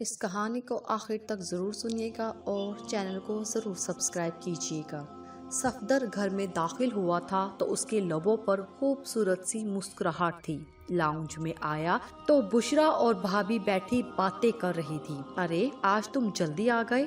اس کہانی کو آخر تک ضرور سنیے گا اور چینل کو ضرور سبسکرائب کیجیے گا۔ صفدر گھر میں داخل ہوا تھا تو اس کے لبوں پر خوبصورت سی مسکراہٹ تھی۔ لاؤنج میں آیا تو بشرا اور بھابھی بیٹھی باتیں کر رہی تھی۔ ارے آج تم جلدی آ گئے؟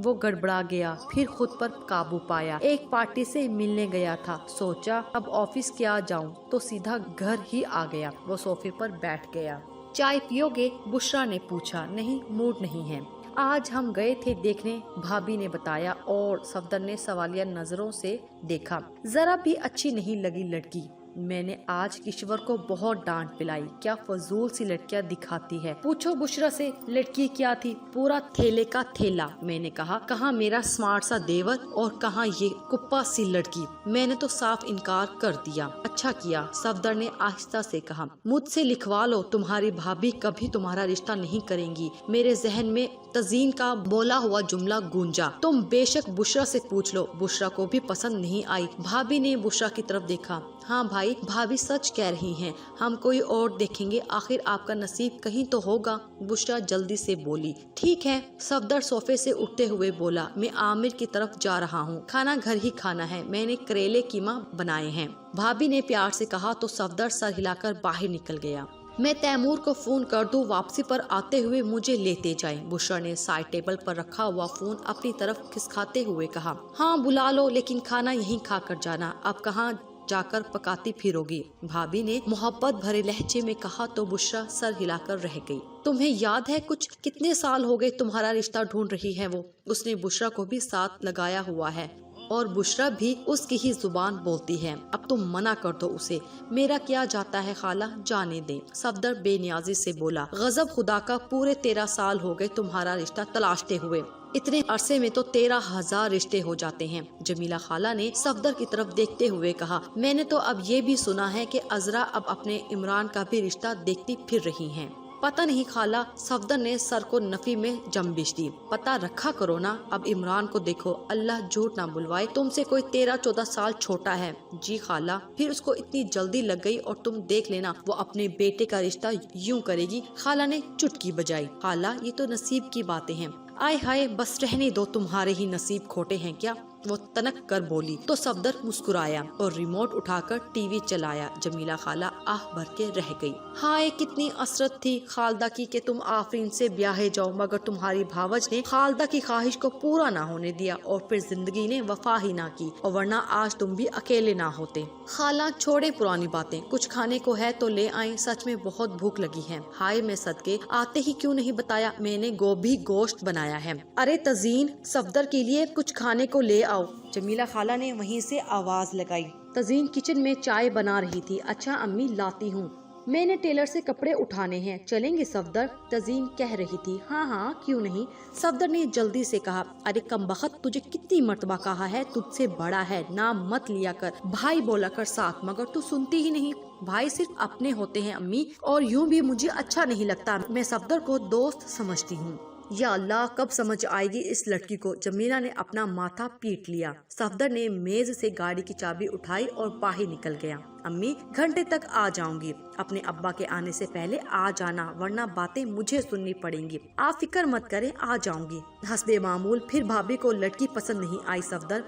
وہ گڑبڑا گیا، پھر خود پر قابو پایا۔ ایک پارٹی سے ملنے گیا تھا، سوچا اب آفس کیا جاؤں تو سیدھا گھر ہی آ گیا۔ وہ صوفے پر بیٹھ گیا۔ چائے پیو گے؟ بشرا نے پوچھا۔ نہیں، موڈ نہیں ہے۔ آج ہم گئے تھے دیکھنے، بھابھی نے بتایا اور صفدر نے سوالیہ نظروں سے دیکھا۔ ذرا بھی اچھی نہیں لگی لڑکی۔ میں نے آج کشور کو بہت ڈانٹ پلائی، کیا فضول سی لڑکیاں دکھاتی ہے۔ پوچھو بشرا سے لڑکی کیا تھی؟ پورا تھیلے کا تھیلا۔ میں نے کہا کہاں میرا سمارٹ سا دیور اور کہاں یہ کپا سی لڑکی۔ میں نے تو صاف انکار کر دیا۔ اچھا کیا، صفدر نے آہستہ سے کہا۔ مجھ سے لکھوا لو، تمہاری بھابھی کبھی تمہارا رشتہ نہیں کریں گی۔ میرے ذہن میں تزین کا بولا ہوا جملہ گونجا۔ تم بے شک بشرا سے پوچھ لو، بشرا کو بھی پسند نہیں آئی۔ بھابھی نے بشرا کی طرف دیکھا۔ ہاں بھائی، بھابھی سچ کہہ رہی ہیں، ہم کوئی اور دیکھیں گے، آخر آپ کا نصیب کہیں تو ہوگا۔ بشرا جلدی سے بولی۔ ٹھیک ہے، صفدر صوفے سے اٹھتے ہوئے بولا۔ میں عامر کی طرف جا رہا ہوں، کھانا گھر ہی کھانا ہے، میں نے کریلے قیمہ بنائے ہیں۔ بھابھی نے پیار سے کہا تو صفدر سر ہلا کر باہر نکل گیا۔ میں تیمور کو فون کر دوں، واپسی پر آتے ہوئے مجھے لیتے جائیں۔ بشرا نے سائڈ ٹیبل پر رکھا ہوا فون اپنی طرف کھسکاتے ہوئے کہا۔ ہاں بلا لو، لیکن کھانا یہیں کھا کر جانا، اب کہاں جا کر پکاتی پھرو گی؟ بھابھی نے محبت بھرے لہجے میں کہا تو بشرا سر ہلا کر رہ گئی۔ تمہیں یاد ہے کچھ؟ کتنے سال ہو گئے تمہارا رشتہ ڈھونڈ رہی ہے وہ، اس نے بشرا کو بھی ساتھ لگایا ہوا ہے اور بشرا بھی اس کی ہی زبان بولتی ہے، اب تم منع کر دو اسے۔ میرا کیا جاتا ہے خالہ، جانے دیں، صفدر بے نیازی سے بولا۔ غضب خدا کا، پورے 13 سال ہو گئے تمہارا رشتہ تلاشتے ہوئے، اتنے عرصے میں تو 13,000 رشتے ہو جاتے ہیں۔ جمیلہ خالہ نے صفدر کی طرف دیکھتے ہوئے کہا۔ میں نے تو اب یہ بھی سنا ہے کہ عذرا اب اپنے عمران کا بھی رشتہ دیکھتی پھر رہی ہیں۔ پتہ نہیں خالہ، صفدر نے سر کو نفی میں جنبش دی۔ پتہ رکھا کرو نا، اب عمران کو دیکھو، اللہ جھوٹ نہ بلوائے، تم سے کوئی 13-14 سال چھوٹا ہے۔ جی خالہ، پھر اس کو اتنی جلدی لگ گئی اور تم دیکھ لینا وہ اپنے بیٹے کا رشتہ یوں کرے گی۔ خالہ نے چٹکی بجائی۔ خالہ، یہ تو نصیب کی باتیں ہیں۔ آئے ہائے، بس رہنے دو، تمہارے ہی نصیب کھوٹے ہیں کیا؟ وہ تنک کر بولی تو صفدر مسکرایا اور ریموٹ اٹھا کر ٹی وی چلایا۔ جمیلہ خالہ آہ بھر کے رہ گئی۔ ہائے، کتنی حسرت تھی خالدہ کی کہ تم آفرین سے بیاہے جاؤ، مگر تمہاری بھاوج نے خالدہ کی خواہش کو پورا نہ ہونے دیا اور پھر زندگی نے وفا ہی نہ کی، اور ورنہ آج تم بھی اکیلے نہ ہوتے۔ خالہ چھوڑے پرانی باتیں، کچھ کھانے کو ہے تو لے آئیں، سچ میں بہت بھوک لگی ہے۔ ہائے میں صدقے، آتے ہی کیوں نہیں بتایا، میں نے گوبھی گوشت بنایا ہے۔ ارے تزین، صفدر کے لیے کچھ کھانے کو لے آؤ، جمیلہ خالہ نے وہیں سے آواز لگائی۔ تزین کچن میں چائے بنا رہی تھی۔ اچھا امی، لاتی ہوں، میں نے ٹیلر سے کپڑے اٹھانے ہیں، چلیں گے صفدر؟ تزین کہہ رہی تھی۔ ہاں ہاں، کیوں نہیں، صفدر نے جلدی سے کہا۔ ارے کمبخت، تجھے کتنی مرتبہ کہا ہے تجھ سے بڑا ہے، نام مت لیا کر، بھائی بولا کر ساتھ، مگر تو سنتی ہی نہیں۔ بھائی صرف اپنے ہوتے ہیں امی، اور یوں بھی مجھے اچھا نہیں لگتا، میں صفدر کو دوست سمجھتی ہوں۔ یا اللہ، کب سمجھ آئے گی اس لڑکی کو؟ جمیلہ نے اپنا ماتھا پیٹ لیا۔ صفدر نے میز سے گاڑی کی چابی اٹھائی اور باہر نکل گیا۔ امی، گھنٹے تک آ جاؤں گی، اپنے ابا کے آنے سے پہلے آ جانا، ورنہ باتیں مجھے سننی پڑیں گی۔ آپ فکر مت کریں، آ جاؤں گی۔ حسب معمول پھر بھابھی کو لڑکی پسند نہیں آئی صفدر؟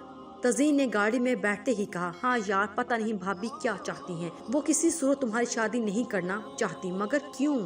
تزین نے گاڑی میں بیٹھتے ہی کہا۔ ہاں یار، پتہ نہیں بھابھی کیا چاہتی ہیں، وہ کسی صورت تمہاری شادی نہیں کرنا چاہتی، مگر کیوں؟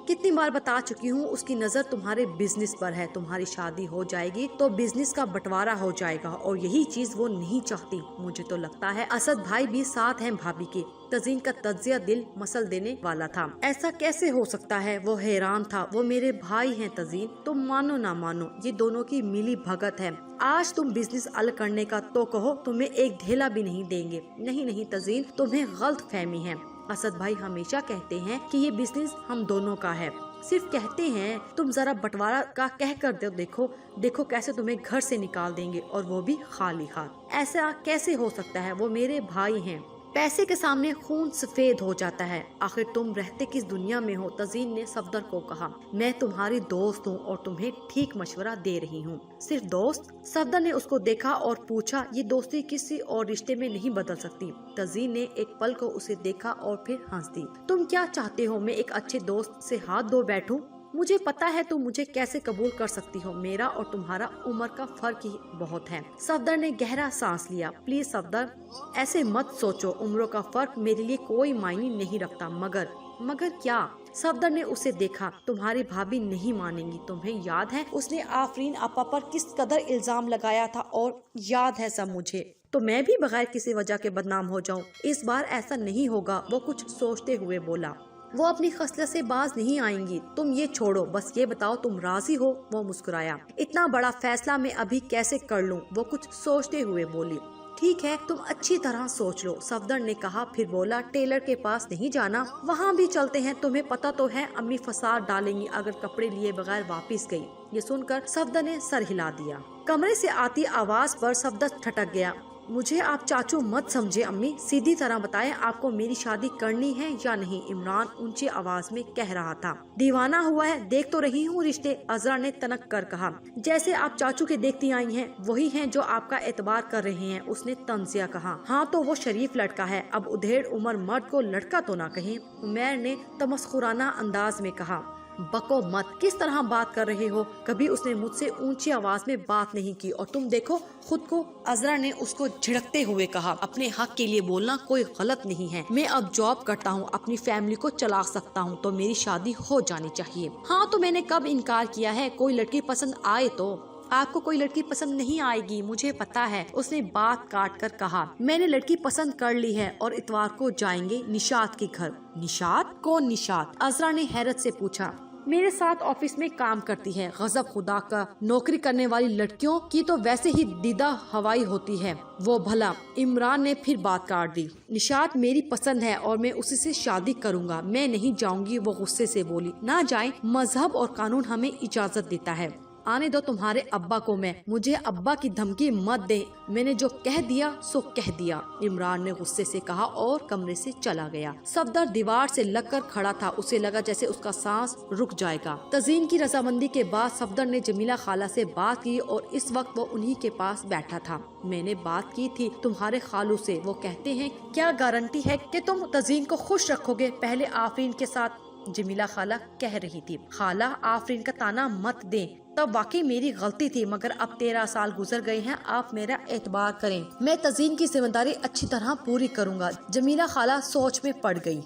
کتنی بار بتا چکی ہوں، اس کی نظر تمہارے بزنس پر ہے، تمہاری شادی ہو جائے گی تو بزنس کا بٹوارا ہو جائے گا، اور یہی چیز وہ نہیں چاہتی۔ مجھے تو لگتا ہے اسد بھائی بھی ساتھ ہیں بھابھی کے۔ تزین کا تجزیہ دل مسل دینے والا تھا۔ ایسا کیسے ہو سکتا ہے؟ وہ حیران تھا۔ وہ میرے بھائی ہیں تزین، تم مانو نہ مانو، یہ دونوں کی ملی بھگت ہے۔ آج تم بزنس الگ کرنے کا تو کہو، تمہیں ایک ڈھیلا بھی نہیں دیں گے۔ نہیں نہیں تزین، تمہیں غلط فہمی ہے، اسد بھائی ہمیشہ کہتے ہیں کہ یہ بزنس ہم دونوں کا ہے، صرف کہتے ہیں، تم ذرا بٹوارا کا کہہ کر دیکھو کیسے تمہیں گھر سے نکال دیں گے، اور وہ بھی خالی ہاتھ۔ ایسا کیسے ہو سکتا ہے؟ وہ میرے بھائی ہیں۔ پیسے کے سامنے خون سفید ہو جاتا ہے، آخر تم رہتے کس دنیا میں ہو؟ تزین نے صفدر کو کہا۔ میں تمہاری دوست ہوں اور تمہیں ٹھیک مشورہ دے رہی ہوں۔ صرف دوست؟ صفدر نے اس کو دیکھا اور پوچھا، یہ دوستی کسی اور رشتے میں نہیں بدل سکتی؟ تزین نے ایک پل کو اسے دیکھا اور پھر ہنس دی۔ تم کیا چاہتے ہو، میں ایک اچھے دوست سے ہاتھ دھو بیٹھوں؟ मुझे पता है तुम मुझे कैसे कबूल कर सकती हो, मेरा और तुम्हारा उम्र का फर्क ही बहुत है। सफदर ने गहरा सांस लिया। प्लीज सफदर, ऐसे मत सोचो, उम्रों का फर्क मेरे लिए कोई मायने नहीं रखता। मगर क्या? सफदर ने उसे देखा। तुम्हारी भाभी नहीं मानेंगी। तुम्हें याद है उसने आफरीन आपा पर किस कदर इल्जाम लगाया था? और याद है सब मुझे, तो मैं भी बगैर किसी वजह के बदनाम हो जाऊं। इस बार ऐसा नहीं होगा, वो कुछ सोचते हुए बोला। वो अपनी खसलत से बाज नहीं आएंगी। तुम ये छोड़ो, बस ये बताओ तुम राजी हो? वो मुस्कुराया। इतना बड़ा फैसला मैं अभी कैसे कर लूं? वो कुछ सोचते हुए बोली। ठीक है, तुम अच्छी तरह सोच लो, सफदर ने कहा। फिर बोला, टेलर के पास नहीं जाना? वहाँ भी चलते हैं। तुम्हें पता तो है अम्मी फसाद डालेंगी अगर कपड़े लिए बगैर वापस गई। ये सुनकर सफदर ने सर हिला दिया। कमरे से आती आवाज पर सफदर ठटक गया। मुझे आप चाचू मत समझे अम्मी, सीधी तरह बताएं आपको मेरी शादी करनी है या नहीं? इमरान ऊंची आवाज में कह रहा था। दीवाना हुआ है, देख तो रही हूँ रिश्ते, अजरा ने तनक कर कहा। जैसे आप चाचू के देखती आई हैं, वही हैं जो आपका एतबार कर रहे हैं, उसने तंजिया कहा। हाँ तो वो शरीफ लड़का है, अब उधेड़ उम्र मर्द को लड़का तो ना कहें, उमैर ने तमस्खुराना अंदाज में कहा। बको मत, किस तरह बात कर रहे हो? कभी उसने मुझसे ऊंची आवाज में बात नहीं की, और तुम देखो खुद को, अजरा ने उसको झिड़कते हुए कहा। अपने हक के लिए बोलना कोई गलत नहीं है। मैं अब जॉब करता हूँ, अपनी फैमिली को चला सकता हूँ, तो मेरी शादी हो जानी चाहिए। हाँ तो मैंने कब इनकार किया है? कोई लड़की पसंद आए तो? आपको कोई लड़की पसंद नहीं आएगी, मुझे पता है, उसने बात काट कर कहा। मैंने लड़की पसंद कर ली है और इतवार को जाएंगे निशात के घर। निशात? कौन निशात? अजरा ने हैरत से पूछा। मेरे साथ ऑफिस में काम करती है। गजब खुदा का, नौकरी करने वाली लड़कियों की तो वैसे ही दीदा हवाई होती है। वो भला? इमरान ने फिर बात काट दी। निशात मेरी पसंद है और मैं उसी से शादी करूंगा। मैं नहीं जाऊंगी, वो गुस्से से बोली। ना जाएं, मजहब और कानून हमें इजाजत देता है। आने दो तुम्हारे अब्बा को। मैं मुझे अब्बा की धमकी मत दे, मैंने जो कह दिया सो कह दिया, इमरान ने गुस्से से कहा और कमरे से चला गया। सफदर दीवार से लगकर खड़ा था। उसे लगा जैसे उसका सांस रुक जाएगा। तज़ीन की रजामंदी के बाद सफदर ने जमीला खाला से बात की और इस वक्त वो उन्हीं के पास बैठा था। मैंने बात की थी तुम्हारे खालू से, वो कहते हैं क्या गारंटी है कि तुम तज़ीन को खुश रखोगे? पहले आफरीन के साथ, जमीला खाला कह रही थी। खाला आफरीन का ताना मत दें, तब वाकई मेरी गलती थी, मगर अब 13 साल गुजर गए हैं, आप मेरा एतबार करें। मैं तज़ीन की जिम्मेदारी अच्छी तरह पूरी करूंगा। जमीला खाला सोच में पड़ गई।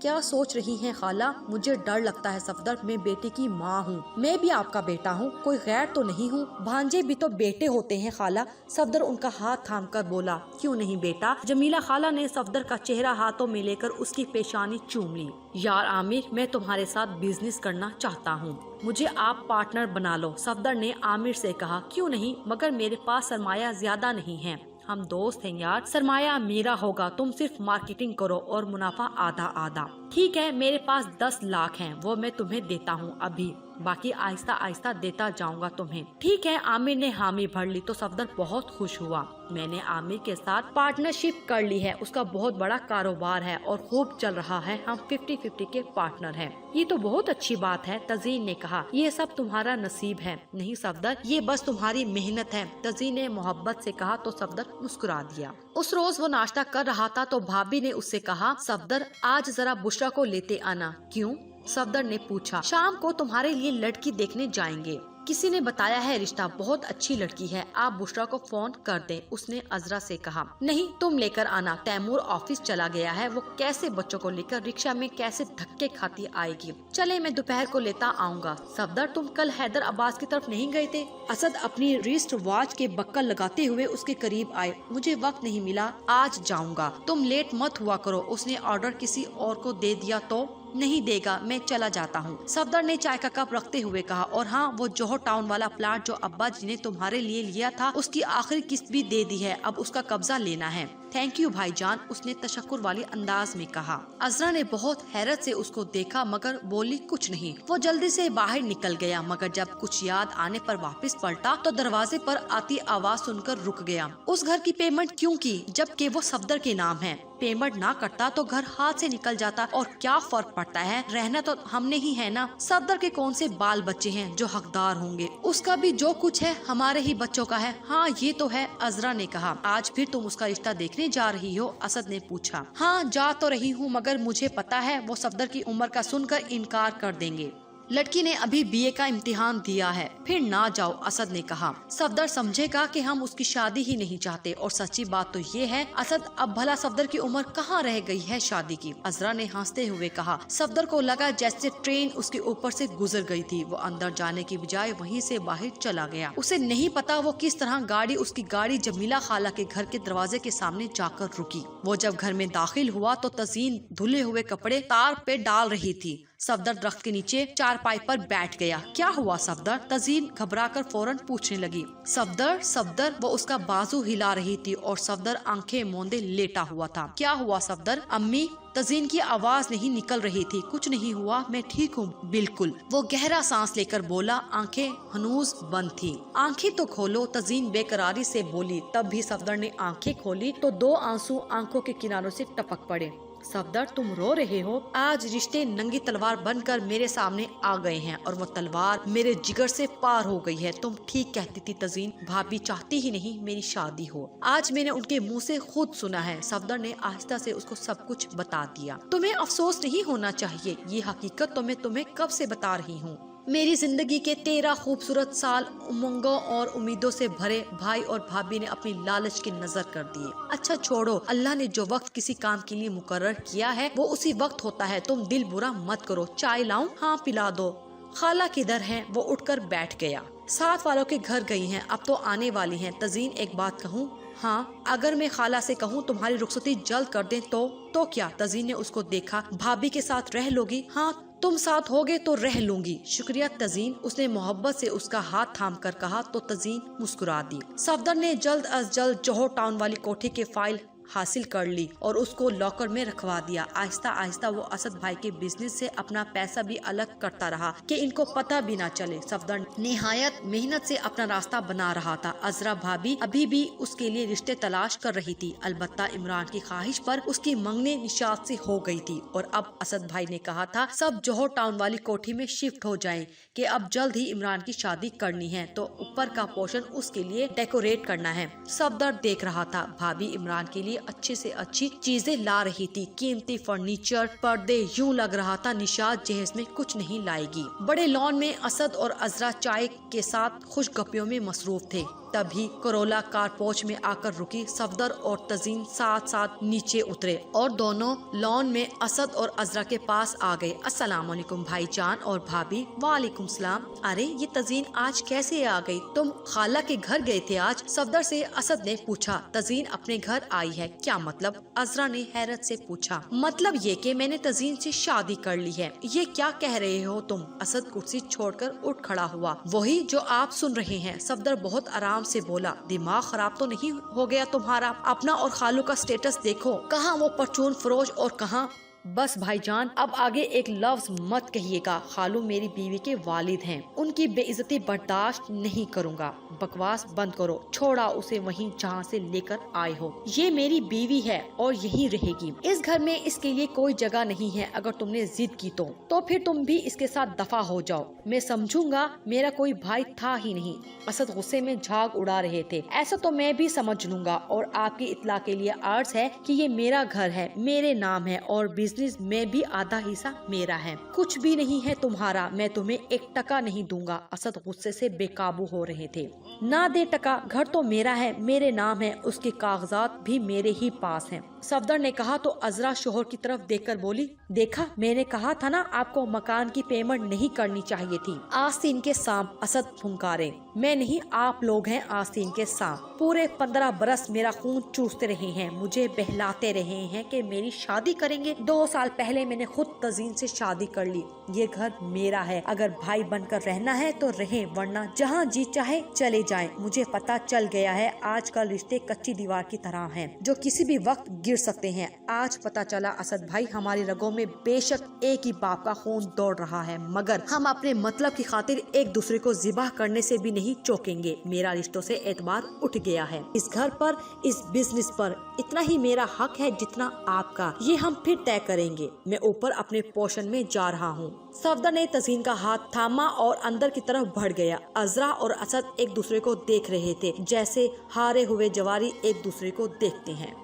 क्या सोच रही हैं खाला? मुझे डर लगता है सफदर, मैं बेटे की माँ हूँ। मैं भी आपका बेटा हूँ, कोई गैर तो नहीं हूँ। भांजे भी तो बेटे होते हैं खाला। सफदर उनका हाथ थाम कर बोला। क्यों नहीं बेटा? जमीला खाला ने सफदर का चेहरा हाथों में लेकर उसकी पेशानी चूम ली। यार आमिर, मैं तुम्हारे साथ बिजनेस करना चाहता हूँ, मुझे आप पार्टनर बना लो, सफदर ने आमिर से कहा। क्यों नहीं, मगर मेरे पास सरमाया ज्यादा नहीं है। हम दोस्त हैं यार, सरमाया मेरा होगा, तुम सिर्फ मार्केटिंग करो और मुनाफा आधा आधा। ठीक है, मेरे पास 10 लाख हैं, वो मैं तुम्हें देता हूँ अभी, बाकी आहिस्ता आहिस्ता देता जाऊंगा तुम्हें। ठीक है, आमिर ने हामी भर ली तो सफदर बहुत खुश हुआ। मैंने आमिर के साथ पार्टनरशिप कर ली है, उसका बहुत बड़ा कारोबार है और खूब चल रहा है, हम 50-50 के पार्टनर हैं। ये तो बहुत अच्छी बात है, तज़ीन ने कहा। ये सब तुम्हारा नसीब है। नहीं सफदर, ये बस तुम्हारी मेहनत है, तज़ीन ने मोहब्बत से कहा तो सफदर मुस्कुरा दिया। उस रोज वो नाश्ता कर रहा था तो भाभी ने उससे कहा, सफदर आज जरा बुशरा को लेते आना। क्यों? सफदर ने पूछा। शाम को तुम्हारे लिए लड़की देखने जाएंगे, किसी ने बताया है रिश्ता बहुत अच्छी लड़की है, आप बुशरा को फोन कर दें, उसने अजरा से कहा। नहीं, तुम लेकर आना, तैमूर ऑफिस चला गया है, वो कैसे बच्चों को लेकर रिक्शा में कैसे धक्के खाती आएगी। चले मैं दोपहर को लेता आऊंगा। सफदर, तुम कल हैदर अब्बास की तरफ नहीं गए थे? असद अपनी रिस्ट वॉच के बक्कल लगाते हुए उसके करीब आए। मुझे वक्त नहीं मिला, आज जाऊंगा, तुम लेट मत हुआ करो। उसने ऑर्डर किसी और को दे दिया तो? नहीं देगा, मैं चला जाता हूँ, सफदर ने चाय का कप रखते हुए कहा। और हाँ, वो जोहर टाउन वाला प्लाट जो अब्बा जी ने तुम्हारे लिए लिया था, उसकी आखिरी किस्त भी दे दी है, अब उसका कब्जा लेना है। थैंक यू भाईजान, उसने तशक्कुर वाली अंदाज में कहा। अजरा ने बहुत हैरत से उसको देखा मगर बोली कुछ नहीं। वो जल्दी से बाहर निकल गया, मगर जब कुछ याद आने पर वापस पलटा तो दरवाजे पर आती आवाज सुनकर रुक गया। उस घर की पेमेंट क्यों की जबकि वो सफदर के नाम है? पेमेंट ना करता तो घर हाथ से निकल जाता, और क्या फर्क पड़ता है, रहना तो हमने ही है ना। सफदर के कौन से बाल बच्चे हैं जो हकदार होंगे, उसका भी जो कुछ है हमारे ही बच्चों का है। हाँ ये तो है, अजरा ने कहा। आज फिर तुम उसका रिश्ता देखने जा रही हो? असद ने पूछा। हाँ जा तो रही हूँ, मगर मुझे पता है वो सफदर की उम्र का सुनकर इनकार कर देंगे। लड़की ने अभी बीए का इम्तिहान दिया है, फिर ना जाओ, असद ने कहा। सफदर समझेगा कि हम उसकी शादी ही नहीं चाहते, और सच्ची बात तो ये है असद, अब भला सफदर की उम्र कहाँ रह गई है शादी की। अजरा ने हंसते हुए कहा। सफदर को लगा जैसे ट्रेन उसके ऊपर से गुजर गई थी। वो अंदर जाने की बजाय वहीं से बाहर चला गया। उसे नहीं पता वो किस तरह उसकी गाड़ी जमीला खाला के घर के दरवाजे के सामने जाकर रुकी। वो जब घर में दाखिल हुआ तो तज़ीन धुले हुए कपड़े तार पे डाल रही थी। सफदर दरख्त के नीचे चारपाई पर बैठ गया। क्या हुआ सफदर? तज़ीन घबराकर फौरन पूछने लगी। सफदर सफदर, वो उसका बाजू हिला रही थी और सफदर आंखें मूंदे लेटा हुआ था। क्या हुआ सफदर? अम्मी, तज़ीन की आवाज नहीं निकल रही थी। कुछ नहीं हुआ, मैं ठीक हूँ बिल्कुल, वो गहरा सांस लेकर बोला। आंखें हनूज बंद थी। आंखें तो खोलो, तज़ीन बेकरारी से बोली। तब भी सफदर ने आंखें खोली तो 2 आंसू आंखों के किनारों से टपक पड़े। सफदर, तुम रो रहे हो? आज रिश्ते नंगी तलवार बनकर मेरे सामने आ गए हैं और वो तलवार मेरे जिगर से पार हो गई है। तुम ठीक कहती थी तज़ीन, भाभी चाहती ही नहीं मेरी शादी हो। आज मैंने उनके मुंह से खुद सुना है। सफदर ने आहिस्ता से उसको सब कुछ बता दिया। तुम्हें अफसोस नहीं होना चाहिए, ये हकीकत तो मैं तुम्हें कब से बता रही हूँ। मेरी जिंदगी के 13 खूबसूरत साल उमंगों और उम्मीदों से भरे। भाई और भाभी ने अपनी लालच की नजर कर दिए। अच्छा छोड़ो, अल्लाह ने जो वक्त किसी काम के लिए मुकर्रर किया है वो उसी वक्त होता है। तुम दिल बुरा मत करो। चाय लाऊं? हाँ पिला दो। खाला किधर है? वो उठकर बैठ गया। साथ वालों के घर गई हैं, अब तो आने वाली हैं। तज़ीन, एक बात कहूँ? हाँ, अगर मैं खाला से कहूँ तुम्हारी रुखसती जल्द कर दें तो क्या? तज़ीन ने उसको देखा। भाभी के साथ रह लोगी? हाँ, तुम साथ होगे तो रह लूंगी। शुक्रिया तज़ीन, उसने मोहब्बत से उसका हाथ थाम कर कहा तो तज़ीन मुस्कुरा दी। सफदर ने जल्द अज जल्द जोहर टाउन वाली कोठी के फाइल हासिल कर ली और उसको लॉकर में रखवा दिया। आहिस्ता आहिस्ता वो असद भाई के बिजनेस से अपना पैसा भी अलग करता रहा कि इनको पता भी ना चले। सफदर निहायत मेहनत से अपना रास्ता बना रहा था। अजरा भाभी अभी भी उसके लिए रिश्ते तलाश कर रही थी। अलबत्ता इमरान की ख्वाहिश पर उसकी मंगनी निशात से हो गई थी और अब असद भाई ने कहा था सब जोहर टाउन वाली कोठी में शिफ्ट हो जाएं कि अब जल्द ही इमरान की शादी करनी है तो ऊपर का पोर्शन उसके लिए डेकोरेट करना है। सफदर देख रहा था भाभी इमरान के लिए अच्छे से अच्छी चीजें ला रही थी। कीमती फर्नीचर, पर्दे, यूं लग रहा था निशात जहेज में कुछ नहीं लाएगी। बड़े लॉन में असद और अजरा चाय के साथ खुशगपियों में मसरूफ थे। तभी करोला कार पोच में आकर रुकी। सफदर और तज़ीन साथ साथ नीचे उतरे और दोनों लॉन में असद और अजरा के पास आ गए। अस्सलाम वालेकुम भाईजान और भाभी। वालेकुम सलाम। अरे ये तज़ीन आज कैसे आ गई? तुम खाला के घर गए थे आज? सफदर से असद ने पूछा। तज़ीन अपने घर आई है? क्या मतलब? अजरा ने हैरत से पूछा। मतलब ये कि मैंने तज़ीन से शादी कर ली है। ये क्या कह रहे हो तुम? असद कुर्सी छोड़कर उठ खड़ा हुआ। वही जो आप सुन रहे हैं। सफदर बहुत आराम से बोला। दिमाग खराब तो नहीं हो गया तुम्हारा? अपना और खालू का स्टेटस देखो, कहाँ वो परचून फरोश और कहाँ। बस भाईजान, अब आगे एक लफ्ज मत कहिएगा। खालू मेरी बीवी के वालिद हैं, उनकी बेइज्जती बर्दाश्त नहीं करूँगा। बकवास बंद करो, छोड़ा उसे वहीं जहाँ से लेकर आए हो। ये मेरी बीवी है और यहीं रहेगी। इस घर में इसके लिए कोई जगह नहीं है। अगर तुमने जिद की तो फिर तुम भी इसके साथ दफा हो जाओ। मैं समझूंगा मेरा कोई भाई था ही नहीं। असद गुस्से में झाग उड़ा रहे थे। ऐसा तो मैं भी समझ लूंगा और आपकी इत्तला के लिए अर्ज है कि ये मेरा घर है, मेरे नाम है और बिजनेस में भी आधा हिस्सा मेरा है। कुछ भी नहीं है तुम्हारा। मैं तुम्हें 1 टका नहीं दूंगा। असद गुस्से से बेकाबू हो रहे थे। ना दे टका, घर तो मेरा है, मेरे नाम है, उसके कागजात भी मेरे ही पास हैं। सफदर ने कहा तो अजरा शोहर की तरफ देखकर बोली, देखा मैंने कहा था ना आपको मकान की पेमेंट नहीं करनी चाहिए थी। आस्तीन के सांप। असद फुंकारे। मैं नहीं, आप लोग हैं आस्तीन के सांप। पूरे 15 बरस मेरा खून चूसते रहे हैं, मुझे बहलाते रहे हैं कि मेरी शादी करेंगे। 2 साल पहले मैंने खुद तज़ीन से शादी कर ली। ये घर मेरा है। अगर भाई बनकर रहना है तो रहे, वरना जहाँ जी चाहे चले जाएं। मुझे पता चल गया है आजकल रिश्ते कच्ची दीवार की तरह हैं जो किसी भी वक्त गिर सकते हैं। आज पता चला असद भाई, हमारी रगों में बेशक एक ही बाप का खून दौड़ रहा है, मगर हम अपने मतलब की खातिर एक दूसरे को ज़िबाह करने से भी नहीं चौकेंगे। मेरा रिश्तों से एतबार उठ गया है। इस घर पर, इस बिजनेस पर इतना ही मेरा हक है जितना आपका। ये हम फिर तय करेंगे। मैं ऊपर अपने पोर्शन में जा रहा हूँ। सफदर ने तज़ीन का हाथ थामा और अंदर की तरफ बढ़ गया। अजरा और असद एक दूसरे को देख रहे थे जैसे हारे हुए जवारी एक दूसरे को देखते हैं।